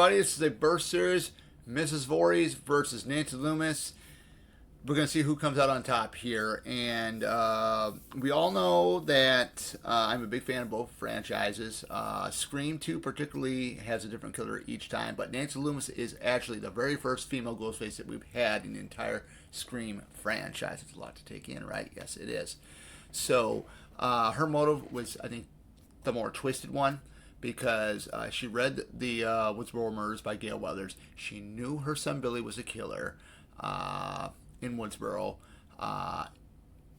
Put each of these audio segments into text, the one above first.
everybody. This is a birth series. Mrs. Voorhees versus Nancy Loomis. We're going to see who comes out on top here. And we all know that I'm a big fan of both franchises. Scream 2 particularly has a different killer each time. But Nancy Loomis is actually the very first female Ghostface that we've had in the entire Scream franchise. It's a lot to take in, right? Yes, it is. So her motive was, I think, the more twisted one. Because she read the Woodsboro Murders by Gail Weathers. She knew her son Billy was a killer in Woodsboro.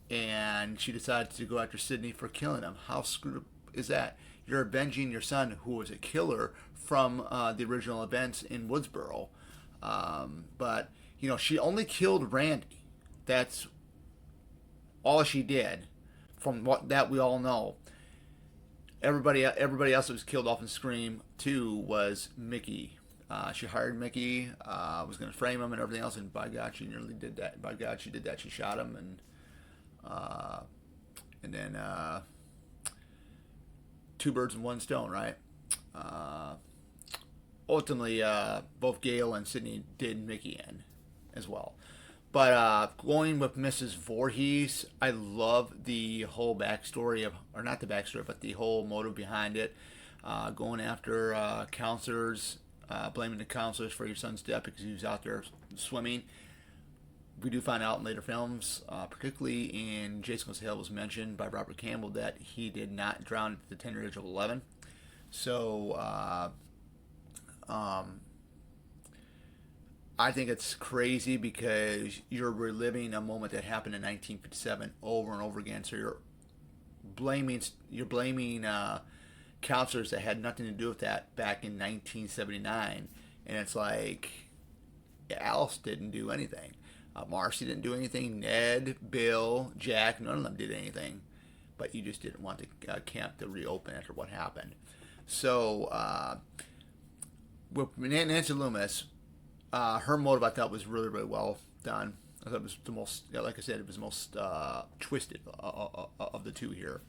And she decided to go after Sidney for killing him. How screwed up is that? You're avenging your son who was a killer from the original events in Woodsboro. But, you know, she only killed Randy. That's all she did from what that we all know. Everybody else that was killed off in Scream 2 was Mickey. She hired Mickey, was going to frame him and everything else, and by God, she nearly did that. By God, she did that. She shot him, and then two birds with one stone, right? Ultimately, both Gail and Sidney did Mickey in as well. But going with Mrs. Voorhees, I love the whole backstory of, or not the backstory, but the whole motive behind it. Going after counselors, blaming the counselors for your son's death because he was out there swimming. We do find out in later films, particularly in Jason Goes to Hell was mentioned by Robert Campbell that he did not drown at the tender age of 11. So, I think it's crazy because you're reliving a moment that happened in 1957 over and over again. So you're blaming counselors that had nothing to do with that back in 1979, and it's like Alice didn't do anything, Marcy didn't do anything, Ned, Bill, Jack, none of them did anything, but you just didn't want the camp to reopen after what happened. So with Nancy Loomis. Her motive I thought was really, really well done. I thought it was the most, like I said, it was the most twisted of the two here.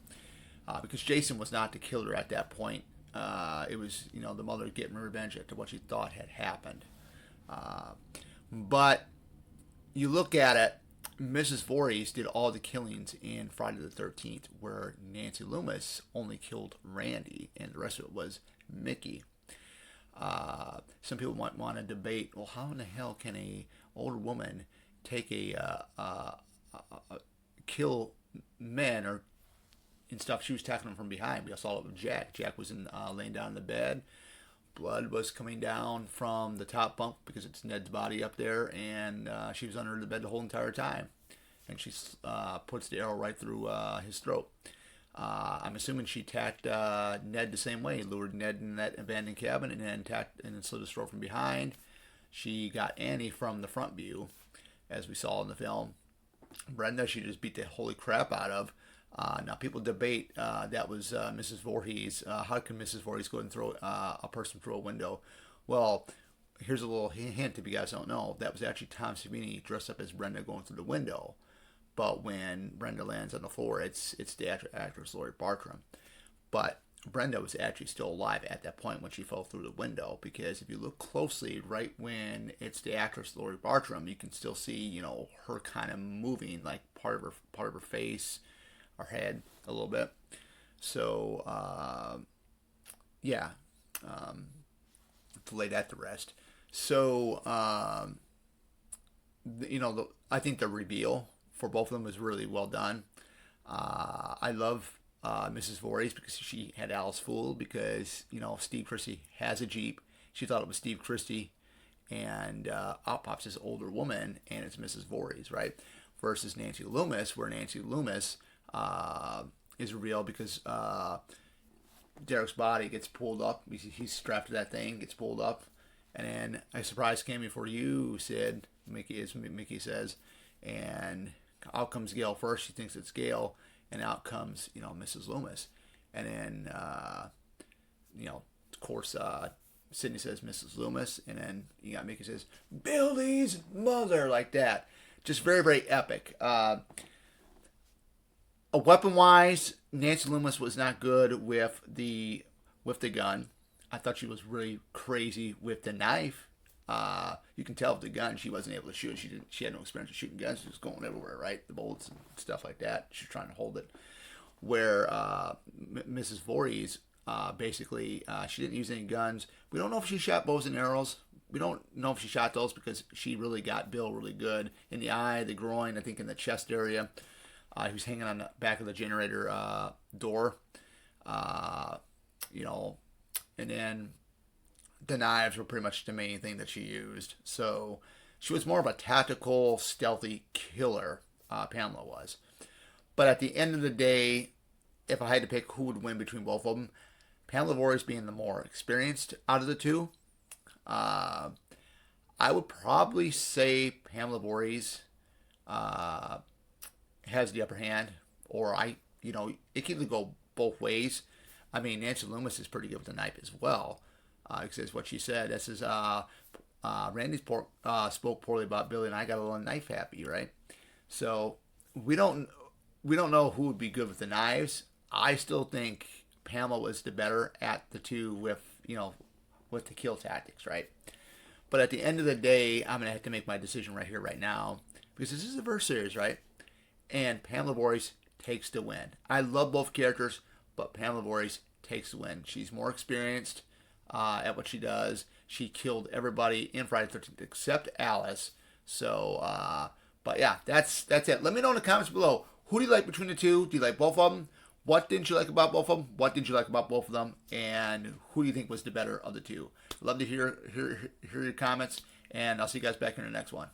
Because Jason was not the killer at that point. It was, the mother getting revenge after what she thought had happened. But you look at it, Mrs. Voorhees did all the killings in Friday the 13th, where Nancy Loomis only killed Randy, and the rest of it was Mickey. Some people might want to debate, well, how in the hell can a older woman take kill men or and stuff? She was attacking them from behind. We saw it with Jack. Jack was laying down in the bed. Blood was coming down from the top bunk because it's Ned's body up there, and she was under the bed the whole entire time. And she puts the arrow right through his throat. I'm assuming she attacked Ned the same way. Lured Ned in that abandoned cabin and then attacked and slit his throat from behind. She got Annie from the front view, as we saw in the film. Brenda, she just beat the holy crap out of. Now, people debate that was Mrs. Voorhees. How can Mrs. Voorhees go and throw a person through a window? Well, here's a little hint if you guys don't know. That was actually Tom Savini dressed up as Brenda going through the window. But when Brenda lands on the floor, it's the actress Lori Bartram. But Brenda was actually still alive at that point when she fell through the window, because if you look closely, right when it's the actress Lori Bartram, you can still see, her kind of moving, like part of her face, her head a little bit. So to lay that to rest. So I think the reveal for both of them was really well done. I love Mrs. Voorhees because she had Alice fooled, because Steve Christie has a Jeep. She thought it was Steve Christie, and out pops this older woman, and it's Mrs. Voorhees, right? Versus Nancy Loomis, where Nancy Loomis is real because Derek's body gets pulled up. He's strapped to that thing, gets pulled up, and then a surprise came before you, Sid. Mickey says, and out comes Gail first. She thinks it's Gail, and out comes Mrs. Loomis, and then of course Sidney says Mrs. Loomis, and then you got Mickey says Billy's mother, like that. Just very, very epic. Weapon wise, Nancy Loomis was not good with the gun. I thought she was really crazy with the knife. You can tell with the gun she wasn't able to shoot. She had no experience with shooting guns. She was going everywhere, right? The bullets and stuff like that. She was trying to hold it. Where Mrs. Voorhees, basically, she didn't use any guns. We don't know if she shot bows and arrows. We don't know if she shot those because she really got Bill really good in the eye, the groin, I think in the chest area. He was hanging on the back of the generator door, you know, and then the knives were pretty much the main thing that she used. So she was more of a tactical, stealthy killer, Pamela was. But at the end of the day, if I had to pick who would win between both of them, Pamela Voorhees being the more experienced out of the two, I would probably say Pamela Voorhees has the upper hand, or it can either go both ways. I mean, Nancy Loomis is pretty good with the knife as well, because what she said. This is Randy spoke poorly about Billy, and I got a little knife happy, right? So we don't know who would be good with the knives. I still think Pamela was the better at the two with the kill tactics, right? But at the end of the day, I'm gonna have to make my decision right here, right now, because this is a verse series, right? And Pamela Voorhees takes the win. I love both characters, but Pamela Voorhees takes the win. She's more experienced at what she does. She killed everybody in Friday the 13th except Alice. So, but yeah, that's it. Let me know in the comments below. Who do you like between the two? Do you like both of them? What didn't you like about both of them? What did you like about both of them? And who do you think was the better of the two? Love to hear your comments, and I'll see you guys back in the next one.